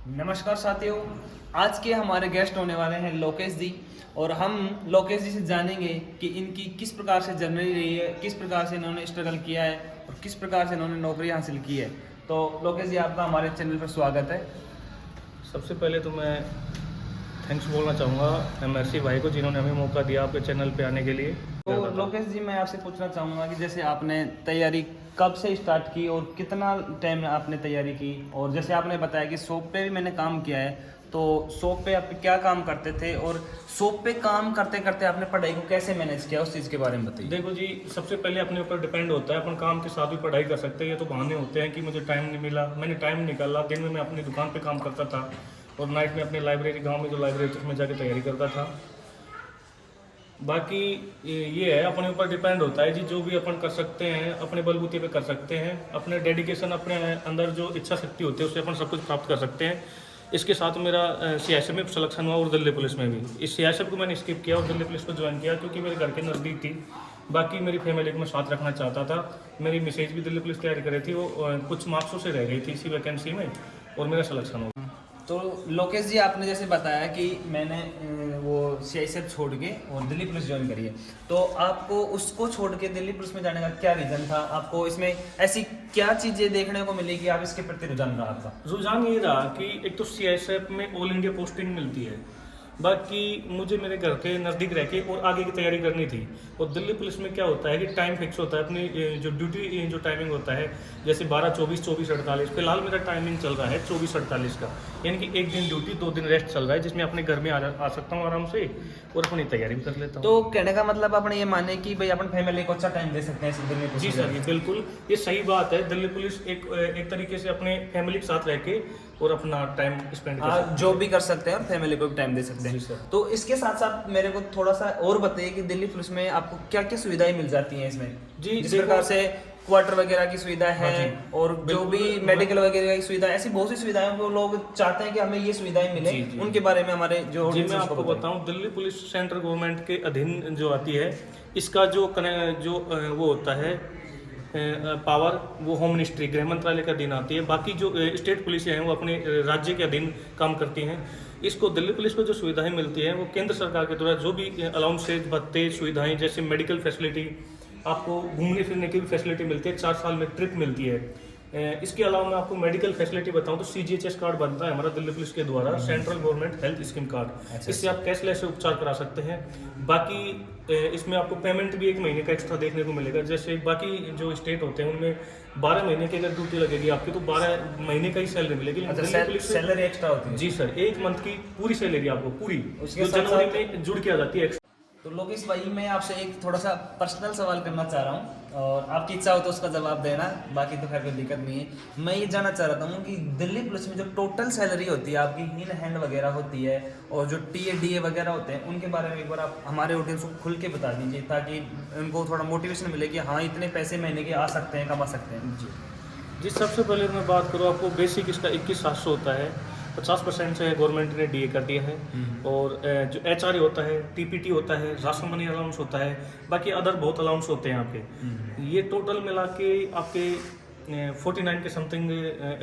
नमस्कार साथियों, आज के हमारे गेस्ट होने वाले हैं लोकेश जी। और हम लोकेश जी से जानेंगे कि इनकी किस प्रकार से जर्नी रही है, किस प्रकार से इन्होंने स्ट्रगल किया है और किस प्रकार से इन्होंने नौकरी हासिल की है। तो लोकेश जी, आपका हमारे चैनल पर स्वागत है। सबसे पहले तो मैं थैंक्स बोलना चाहूँगा MRC भाई को, जिन्होंने हमें मौका दिया आपके चैनल पे आने के लिए। तो लोकेश जी, मैं आपसे पूछना चाहूँगा कि जैसे आपने तैयारी कब से स्टार्ट की और कितना टाइम में आपने तैयारी की, और जैसे आपने बताया कि शॉप पे भी मैंने काम किया है, तो शॉप पे आप क्या काम करते थे और शॉप पे काम करते करते आपने पढ़ाई को कैसे मैनेज किया, उस चीज़ के बारे में बताइए। देखो जी, सबसे पहले अपने ऊपर डिपेंड होता है, अपन काम के साथ भी पढ़ाई कर सकते हैं। ये तो बहाने होते हैं कि मुझे टाइम नहीं मिला, मैंने टाइम निकाला। दिन में मैं अपनी दुकान पे काम करता था और नाइट में अपने लाइब्रेरी, गांव में जो लाइब्रेरी थी उसमें जाके तैयारी करता था। बाकी ये है, अपने ऊपर डिपेंड होता है जी। जो भी अपन कर सकते हैं अपने बलबूते पे कर सकते हैं। अपने डेडिकेशन, अपने अंदर जो इच्छा शक्ति होती है उससे अपन सब कुछ प्राप्त कर सकते हैं। इसके साथ मेरा CISF में सिलेक्शन हुआ और दिल्ली पुलिस में भी। इस CISF को मैंने स्किप किया और दिल्ली पुलिस को ज्वाइन किया क्योंकि मेरे घर के नज़दीक थी। बाकी मेरी फैमिली को मैं साथ रखना चाहता था। मेरी मिसेज भी दिल्ली पुलिस तैयारी कर रही थी, वो कुछ मार्क्सों से रह गई थी इसी वैकेंसी में और मेरा सिलेक्शन हो गया। तो लोकेश जी, आपने जैसे बताया कि मैंने वो CISF छोड़ के और दिल्ली पुलिस ज्वाइन करी है, तो आपको उसको छोड़ के दिल्ली पुलिस में जाने का क्या रीज़न था? आपको इसमें ऐसी क्या चीज़ें देखने को मिली कि आप इसके प्रति रुझान रहा आपका? रुझान ये रहा कि एक तो CISF में ऑल इंडिया पोस्टिंग मिलती है, बाकी मुझे मेरे घर के नज़दीक रह के और आगे की तैयारी करनी थी। और दिल्ली पुलिस में क्या होता है कि टाइम फिक्स होता है, अपनी जो ड्यूटी जो टाइमिंग होता है, जैसे 12-24, 24-48। फिलहाल मेरा टाइमिंग चल रहा है 24-48 का, यानी कि एक दिन ड्यूटी 2 दिन रेस्ट चल रहा है, जिसमें अपने घर में आ सकता हूँ आराम से और अपनी तैयारी भी कर लेता हूँ। तो कहने का मतलब अपने ये माने कि भाई अपन फैमिली को अच्छा टाइम दे सकते हैं इस दिल्ली पुलिस जी में सर, जाके। ये बिल्कुल ये सही बात है। दिल्ली पुलिस एक तरीके से अपने फैमिली के साथ रह के और अपना टाइम स्पेंड कर सकते हैं। जॉब भी कर सकते हैं और फैमिली को भी टाइम दे सकते जी हैं। सर। तो इसके साथ साथ मेरे को थोड़ा सा और बताइए कि दिल्ली पुलिस में आपको क्या क्या सुविधाएं मिल जाती हैं इसमें? जी, जिस देखो- प्रकार से क्वार्टर वगैरह की सुविधा है, हाँ जी, और जो बिल्कुल। भी मेडिकल वगैरह की सुविधा है, ऐसी बहुत सी सुविधाएं वो लोग चाहते हैं कि हमें ये सुविधाएं मिले। जी, जी। उनके बारे में हमारे जो जी, audience मैं है उसको आपको बताइए। बताऊं, दिल्ली पुलिस सेंट्रल गवर्नमेंट के अधीन जो आती है, इसका वो होता है पावर, वो होम मिनिस्ट्री, गृह मंत्रालय के अधीन आती है। बाकी जो स्टेट पुलिस हैं वो अपने राज्य के अधीन काम करती हैं। इसको दिल्ली पुलिस को जो सुविधाएं मिलती हैं वो केंद्र सरकार के द्वारा जो भी अलाउंसेज, भत्ते, सुविधाएं, जैसे मेडिकल फैसिलिटी, आपको घूमने फिरने की भी फैसिलिटी मिलती है, 4 साल में ट्रिप मिलती है। इसके अलावा मैं आपको मेडिकल फैसिलिटी बताऊं तो CGHS कार्ड बनता है हमारा दिल्ली पुलिस के द्वारा, central government health scheme card. इससे आप कैशलेस उपचार करा सकते हैं। बाकी इसमें आपको पेमेंट भी 1 महीने का एक्स्ट्रा देखने को मिलेगा। जैसे बाकी जो स्टेट होते हैं उनमें 12 महीने की अगर ड्यूटी लगेगी आपकी तो 12 महीने का ही सैलरी मिलेगी। लेकिन दिल्ली पुलिस से- सैलरी एक्स्ट्रा होती है? जी सर, 1 मंथ की पूरी सैलरी आपको, पूरी उसके जो साथ जनवरी साथ- में जुड़ के आ जाती है। तो लोकेश भाई, मैं आपसे एक थोड़ा सा पर्सनल सवाल करना चाह रहा हूँ, और आपकी इच्छा हो तो उसका जवाब देना, बाकी तो खैर कोई दिक्कत नहीं है। मैं ये जानना चाह रहा हूँ कि दिल्ली पुलिस में जो टोटल सैलरी होती है आपकी, इन हैंड वगैरह होती है, और जो TA DA वगैरह होते हैं, उनके बारे में एक बार आप हमारे ऑडियंस को खुल के बता दीजिए, ताकि उनको थोड़ा मोटिवेशन मिले कि हाँ, इतने पैसे महीने के आ सकते हैं, कमा सकते हैं। जी जी, सबसे पहले मैं बात करूँ, आपको बेसिक इसका 21,700 होता है। 50% से गवर्नमेंट ने DA कर दिया है। और जो HRA होता है, TPT होता है, राशन मनी अलाउंस होता है, बाकी अदर बहुत अलाउंस होते हैं आपके। ये टोटल मिला के आपके 49 के समथिंग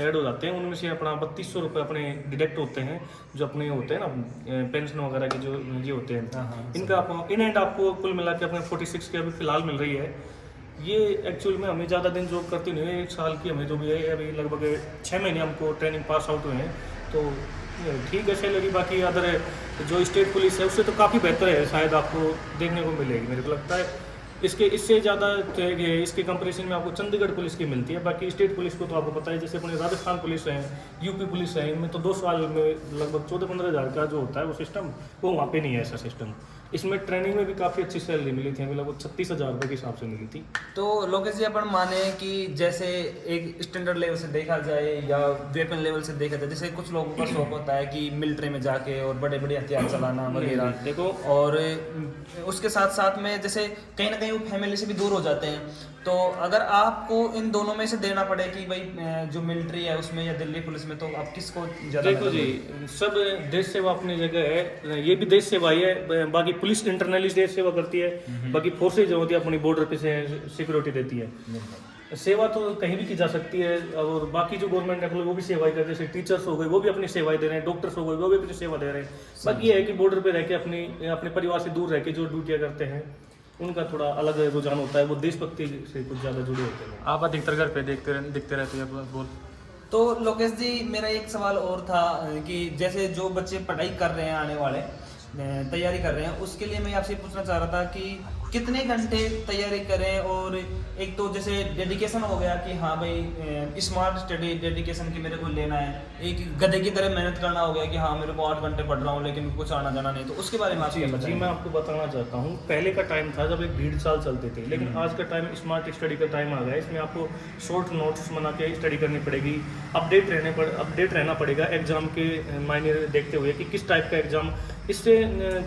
ऐड हो जाते हैं। उनमें से अपना 3200 रुपये अपने डिडक्ट होते हैं, जो अपने होते हैं ना पेंशन वगैरह के जो ये होते हैं, इनका आप इन एंड आपको कुल मिला के अपने 46 के अभी फिलहाल मिल रही है। ये एक्चुअल में हमें ज़्यादा दिन जॉब करती नहीं है, 1 साल की हमें जो भी है, अभी लगभग 6 महीने हमको ट्रेनिंग पास आउट हुए हैं, तो ठीक है सैलरी। बाकी अदर जो स्टेट पुलिस है उससे तो काफ़ी बेहतर है, शायद आपको देखने को मिलेगी, मेरे को लगता है। इससे ज़्यादा इसके कंपैरिजन में आपको चंडीगढ़ पुलिस की मिलती है। बाकी स्टेट पुलिस को तो आपको पता है, जैसे अपने राजस्थान पुलिस है, UP पुलिस है, इनमें तो 2 साल में लगभग 14-15 हज़ार का जो होता है वो सिस्टम, वो वहाँ पे नहीं है ऐसा सिस्टम। इसमें ट्रेनिंग में भी काफ़ी अच्छी सैलरी मिली थी, हमें लगभग 36,000 रुपये के हिसाब से मिली थी। तो लोकेश जी, अपन माने कि जैसे एक स्टैंडर्ड लेवल से देखा जाए या वेपन लेवल से देखा जाए, जैसे कुछ लोगों का शौक होता है कि मिलिट्री में जाके और बड़े बड़े हथियार चलाना वगैरह, देखो, और उसके साथ साथ में जैसे कहीं ना कहीं वो फैमिली से भी दूर हो जाते हैं। तो अगर आपको इन दोनों में से देना पड़े कि भाई जो मिलिट्री है उसमें या दिल्ली पुलिस में, तो आप किसको ज़्यादा? देखो जी, सब देश सेवा अपनी जगह है, ये भी देश सेवा ही है। बाकी पुलिस इंटरनली देश सेवा करती है, बाकी फोर्सेज जो होती है अपनी बॉर्डर पे से सिक्योरिटी देती है। सेवा तो कहीं भी की जा सकती है, और बाकी जो गवर्नमेंट एम्प्लॉय वो भी सेवाएं करते हैं, जैसे टीचर्स हो गए वो भी अपनी सेवाएं दे रहे हैं, डॉक्टर्स हो गए वो भी अपनी सेवा दे रहे हैं। बाकी ये है कि बॉर्डर पे रह के अपने परिवार से दूर रह के जो ड्यूटियाँ करते हैं उनका थोड़ा अलग रुझान होता है, वो देशभक्ति से कुछ ज़्यादा जुड़े होते हैं। आप अधिकतर घर पे दिखते रहते हैं बोल। तो लोकेश जी, मेरा एक सवाल और था कि जैसे जो बच्चे पढ़ाई कर रहे हैं, आने वाले तैयारी कर रहे हैं, उसके लिए मैं आपसे पूछना चाह रहा था कि कितने घंटे तैयारी करें। और एक तो जैसे डेडिकेशन हो गया कि हाँ भाई स्मार्ट स्टडी डेडिकेशन की मेरे को लेना है, एक गधे की तरह मेहनत करना हो गया कि हाँ मेरे को 8 घंटे पढ़ रहा हूँ लेकिन कुछ आना जाना नहीं, तो उसके बारे में आप क्या जी, बताएंगे? मैं आपको बताना चाहता हूँ, पहले का टाइम था जब एक 1.5 साल चलते थे, लेकिन आज का टाइम स्मार्ट स्टडी का टाइम आ गया है। इसमें आपको शॉर्ट नोट्स बना के स्टडी करनी पड़ेगी, अपडेट रहना पड़ेगा एग्जाम के मायने देखते हुए कि किस टाइप का एग्जाम। इससे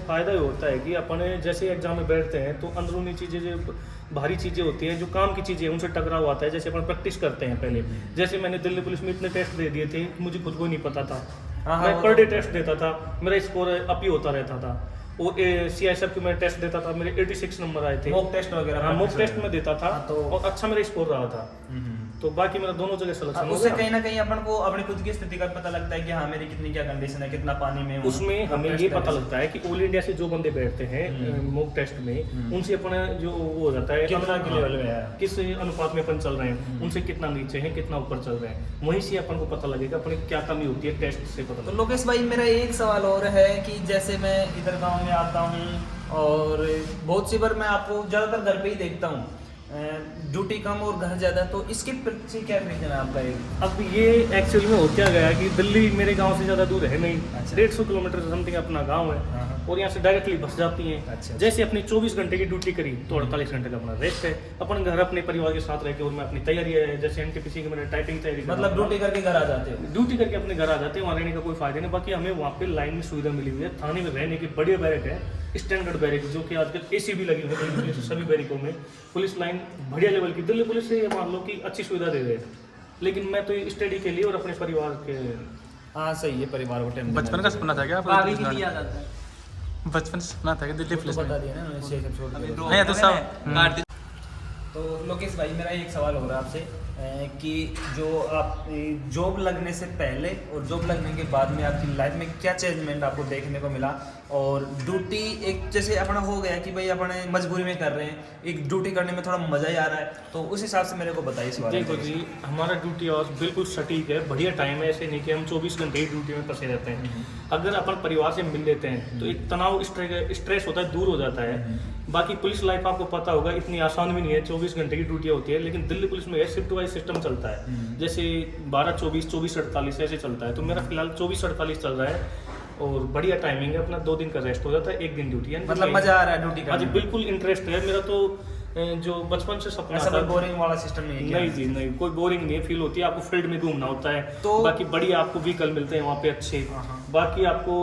फ़ायदा ये होता है कि अपने जैसे एग्जाम में बैठते हैं तो अंदरूनी चीज़ें जो भारी चीज़ें होती हैं, जो काम की चीज़ें उनसे टकराव आता है। जैसे अपन प्रैक्टिस करते हैं पहले, जैसे मैंने दिल्ली पुलिस में इतने टेस्ट दे दिए थे कि मुझे खुद को नहीं पता था। मैं पर डे टेस्ट देता था, मेरा स्कोर अप ही होता रहता था। वो CISF की मैं टेस्ट देता था, मेरे 86 नंबर आए थे। मॉक टेस्ट वगैरह? हाँ, मॉक टेस्ट में देता था और अच्छा मेरा स्कोर रहा था। तो बाकी मेरा दोनों जगह सिलेक्शन हो उससे गया। कहीं ना कहीं अपन को अपनी खुद की स्थिति का पता लगता है कि हाँ मेरी कितनी क्या कंडीशन है, कितना पानी में हूँ। उसमें हमें ये पता लगता है कि ऑल इंडिया से जो बंदे बैठते हैं मॉक टेस्ट में, उनसे अपना जो वो हो जाता है कितना के लेवल में है, किस अनुपात में अपन चल रहे हैं, उनसे कितना नीचे हैं कितना ऊपर चल रहे हैं, वहीं से अपन को पता लगेगा अपनी क्या कमी होती है, टेस्ट से पता तो लगेगा। लोकेश भाई, मेरा एक सवाल और है कि जैसे मैं इधर गांव में आता हूँ और बहुत सी बार मैं आपको ज़्यादातर घर पे ही देखता हूँ, ड्यूटी कम और घर ज़्यादा, तो इसके पीछे क्या रीजन है आपका? एक अब ये एक्चुअली में हो क्या गया कि दिल्ली मेरे गांव से ज़्यादा दूर है नहीं, अच्छा। 150 किलोमीटर समथिंग अपना गांव है, हाँ। और यहाँ से डायरेक्टली बस जाती हैं। अच्छा। जैसे अपनी 24 घंटे की ड्यूटी करी तो 48 घंटे का अपना रेस्ट है, अपन घर अपने परिवार के साथ रह के, और मैं अपनी तैयारी है जैसे NTPC की मैंने टाइपिंग तैयारी कर रहा मतलब था। ड्यूटी करके घर आ जाते हो? ड्यूटी करके अपने घर आ जाते हैं, वहाँ रहने का कोई फायदा नहीं। बाकी हमें वहाँ पे लाइन में सुविधा मिली हुई है, थाने में रहने की बढ़िया बैरक है, स्टैंडर्ड बैरक, जो कि आजकल AC भी लगी हुई है सभी बैरिकों में। पुलिस लाइन बढ़िया लेवल की, दिल्ली पुलिस से मान लो कि अच्छी सुविधा दे रहे हैं, लेकिन मैं तो स्टडी के लिए और अपने परिवार के। हाँ सही है, परिवार को टाइम बचपन का सपना था क्या आपका? भाभी के लिए याद आता है। बचपन से सपना था कि दिल्ली पुलिस में? बता दिया ना उन्होंने, शेर छोड़ अभी दिया। ड्रॉप नहीं, तो हो सब- गया, काट तो लोकेश भाई, मेरा एक सवाल हो रहा है आपसे कि जो आप जॉब लगने से पहले और जॉब लगने के बाद में आपकी लाइफ में क्या चेंजमेंट आपको देखने को मिला? और ड्यूटी एक जैसे अपना हो गया कि भाई अपने मजबूरी में कर रहे हैं, एक ड्यूटी करने में थोड़ा मज़ा ही आ रहा है, तो उस हिसाब से मेरे को बताइए इस बारे में। देखो जी, हमारा ड्यूटी आवर्स बिल्कुल सटीक है, बढ़िया टाइम है, ऐसे नहीं कि हम 24 घंटे ही ड्यूटी में फंसे रहते हैं। अगर अपन परिवार से मिल लेते हैं तो एक तनाव स्ट्रेस होता है, दूर हो जाता है। बाकी पुलिस लाइफ आपको पता होगा इतनी आसान भी नहीं है, 24 घंटे की ड्यूटी होती है, लेकिन दिल्ली पुलिस में शिफ्ट वाइज सिस्टम चलता है, जैसे 12-24, 24-48 ऐसे चलता है। तो मेरा फिलहाल 24-48 चल रहा है, और बढ़िया टाइमिंग है, अपना 2 दिन का रेस्ट हो जाता है, 1 दिन ड्यूटी है। मतलब मज़ा आ रहा है ड्यूटी हाँ जी, करने में? बिल्कुल इंटरेस्ट है मेरा तो, जो बचपन से सपना ऐसा था। कोई बोरिंग वाला सिस्टम नहीं है क्या? नहीं जी नहीं, कोई बोरिंग नहीं फील होती है। आपको फील्ड में घूमना होता है, तो- बाकी बढ़िया आपको व्हीकल मिलते हैं वहाँ पे अच्छे। हाँ। बाकी आपको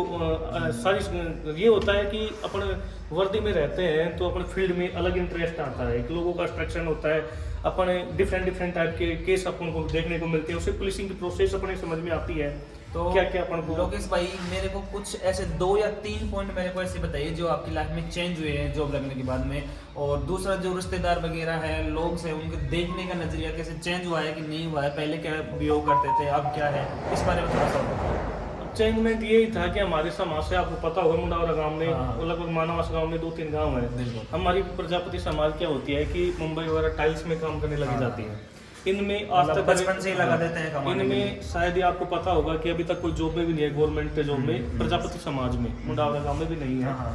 सारी ये होता है कि अपन वर्दी में रहते हैं तो अपने फील्ड में अलग इंटरेस्ट आता है, एक लोगों का स्ट्रक्चर होता है, अपने डिफरेंट टाइप के केस अपन को देखने को मिलते हैं, उससे पुलिसिंग की प्रोसेस अपने समझ में आती है। तो क्या क्या अपन को लोकेश भाई, मेरे को कुछ ऐसे 2 या 3 पॉइंट मेरे को ऐसे बताइए जो आपकी लाइफ में चेंज हुए हैं जॉब लगने के बाद में। और दूसरा, जो रिश्तेदार वगैरह हैं, लोग से, उनके देखने का नजरिया कैसे चेंज हुआ है कि नहीं हुआ है, पहले क्या बिहेव करते थे अब क्या है, इस बारे में थोड़ा सा बताओ। चेंजमेंट यही था कि हमारे समाज से, आपको पता होगा मुंडावरा गांव में, हाँ। लगभग मानवास गांव में 2-3 गांव है। बिल्कुल। हमारी प्रजापति समाज क्या होती है कि मुंबई वगैरह टाइल्स में काम करने लगी जाती है। इनमें आज मतलब तक बचपन से ही लगा देते हैं कमाने के लिए। इनमें शायद ही आपको पता होगा कि अभी तक कोई जॉब में भी नहीं है, गवर्नमेंट जॉब में प्रजापति समाज में, मुंडावरा गांव में भी नहीं है। हाँ।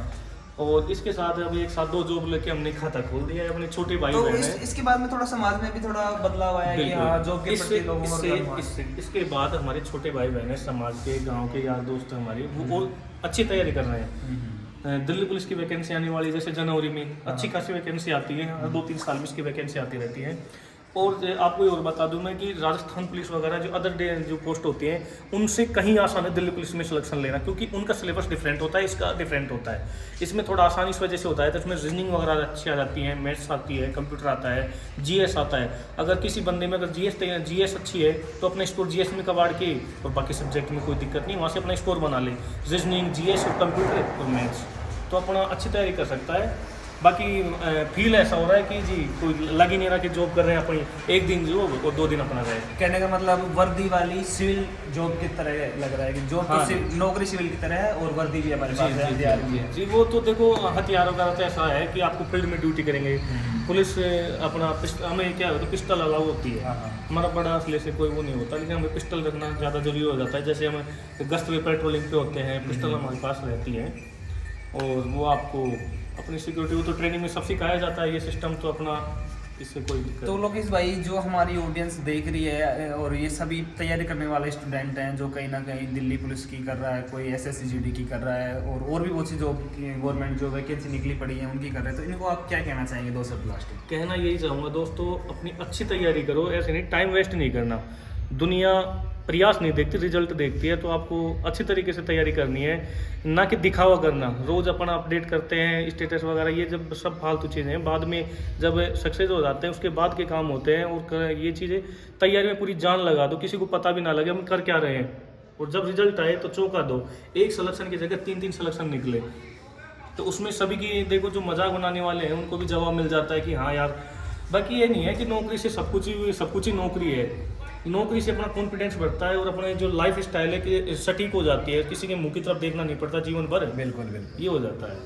और इसके साथ अभी एक साथ 2 जॉब लेके हमने खाता खोल दिया है, अपने छोटे भाई तो बहन है। इसके बाद में थोड़ा समाज में भी थोड़ा बदलाव आया कि बिल्कुल। हाँ जॉब के प्रति लोगों का रुझान हुआ। इसके बाद हमारे छोटे भाई बहन है, समाज के, गांव के यार दोस्त हमारे, वो और अच्छी तैयारी कर रहे हैं। दिल्ली पुलिस की वैकेंसी आने वाली, जैसे जनवरी में अच्छी खासी वैकेंसी आती है, हर 2-3 साल में इसकी वैकेंसी आती रहती है। और आपको ये और बता दूं मैं कि राजस्थान पुलिस वगैरह जो अदर जो पोस्ट होती हैं, उनसे कहीं आसान है दिल्ली पुलिस में सिलेक्शन लेना, क्योंकि उनका सिलेबस डिफरेंट होता है, इसका डिफरेंट होता है। इसमें थोड़ा आसानी इस वजह से होता है, तो इसमें रीजनिंग वगैरह अच्छी आ जाती है, मैथ्स आती है, कंप्यूटर आता है, GS आता है। अगर किसी बंदे में अगर GS अच्छी है तो अपने स्कोर GS में कबाड़ के, और बाकी सब्जेक्ट में कोई दिक्कत नहीं, वहाँ से अपना स्कोर बना ले, रीजनिंग, GS और कंप्यूटर और मैथ्स, तो अपना अच्छी तैयारी कर सकता है। बाकी फील ऐसा हो रहा है कि जी कोई लग ही नहीं रहा कि जॉब कर रहे हैं अपनी, एक दिन जॉब और 2 दिन अपना रहे। कहने का मतलब वर्दी वाली सिविल जॉब की तरह लग रहा है कि जॉब हाँ, तो नौकरी सिविल की तरह है और वर्दी भी हमारे पास है, जी हथियार भी है। जी, वो तो देखो हथियारों का तो ऐसा है कि आपको फील्ड में ड्यूटी करेंगे, पुलिस अपना हमें क्या होता है पिस्टल अलाउ होती है, हाँ, हाँ। हमारा बड़ा असले से कोई वो नहीं होता, लेकिन हमें पिस्टल रखना ज़्यादा जरूरी हो जाता है। जैसे हम गश्त में पेट्रोलिंग पे होते हैं, पिस्टल हमारे पास रहती है और वो आपको अपनी सिक्योरिटी, वो तो ट्रेनिंग में सब सिखाया जाता है ये सिस्टम, तो अपना इससे कोई दिक्कत तो लोकेश भाई, जो हमारी ऑडियंस देख रही है और ये सभी तैयारी करने वाले स्टूडेंट हैं जो कहीं ना कहीं दिल्ली पुलिस की कर रहा है, कोई SSCGD की कर रहा है और भी बहुत सी जॉब गवर्नमेंट जो वैकेंसी निकली पड़ी है उनकी कर रहे हैं, तो इनको आप क्या कहना चाहेंगे 2 शब्द लास्ट में? कहना यही चाहूँगा दोस्तों, अपनी अच्छी तैयारी करो, ऐसे नहीं टाइम वेस्ट नहीं करना। दुनिया प्रयास नहीं देखती, रिजल्ट देखती है, तो आपको अच्छी तरीके से तैयारी करनी है, ना कि दिखावा करना। रोज़ अपना अपडेट करते हैं स्टेटस वगैरह, ये जब सब फालतू चीज़ें हैं, बाद में जब सक्सेस हो जाते हैं उसके बाद के काम होते हैं। और ये चीज़ें तैयारी में पूरी जान लगा दो, किसी को पता भी ना लगे हम कर क्या रहे हैं, और जब रिजल्ट आए तो चौंका दो। एक सिलेक्शन की जगह 3-3 सिलेक्शन निकले, तो उसमें सभी की देखो जो मजाक बनाने वाले हैं उनको भी जवाब मिल जाता है कि हाँ यार। बाकी ये नहीं है कि नौकरी से सब कुछ ही नौकरी है। नौकरी से अपना कॉन्फिडेंस बढ़ता है और अपने जो लाइफ स्टाइल है कि सटीक हो जाती है, किसी के मुंह की तरफ देखना नहीं पड़ता जीवन भर। बिल्कुल बिल्कुल, ये हो जाता है।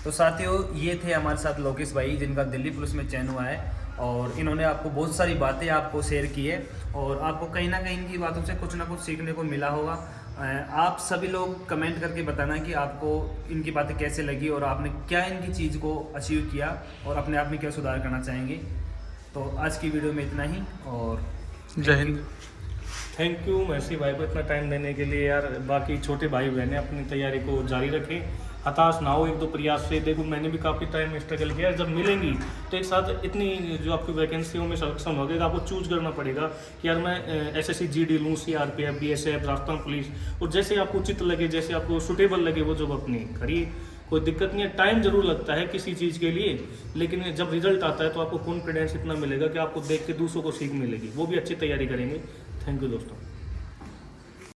तो साथियों, ये थे हमारे साथ लोकेश भाई जिनका दिल्ली पुलिस में चयन हुआ है और इन्होंने आपको बहुत सारी बातें आपको शेयर की है और आपको कहीं ना कहीं इनकी बातों से कुछ ना कुछ सीखने को मिला होगा। आप सभी लोग कमेंट करके बताना कि आपको इनकी बातें कैसे लगी और आपने क्या इनकी चीज़ को अचीव किया और अपने आप में क्या सुधार करना चाहेंगे। तो आज की वीडियो में इतना ही और जय हिंद। थैंक यू महसी भाई को इतना टाइम देने के लिए यार। बाकी छोटे भाई बहनें अपनी तैयारी को जारी रखें, हताश ना हो 1-2 प्रयास से। देखो मैंने भी काफ़ी टाइम स्ट्रगल किया, जब मिलेंगी तो एक साथ इतनी जो आपकी वैकेंसियों में सक्षम हो गया, आपको चूज करना पड़ेगा कि यार मैं SSCGD लूँ, CRPF, BSF, राजस्थान पुलिस, और जैसे आपको उचित लगे, जैसे आपको सुटेबल लगे वो जॉब अपनी करिए। कोई दिक्कत नहीं है, टाइम जरूर लगता है किसी चीज़ के लिए, लेकिन जब रिजल्ट आता है तो आपको कॉन्फिडेंस इतना मिलेगा कि आपको देख के दूसरों को सीख मिलेगी, वो भी अच्छी तैयारी करेंगे। थैंक यू दोस्तों।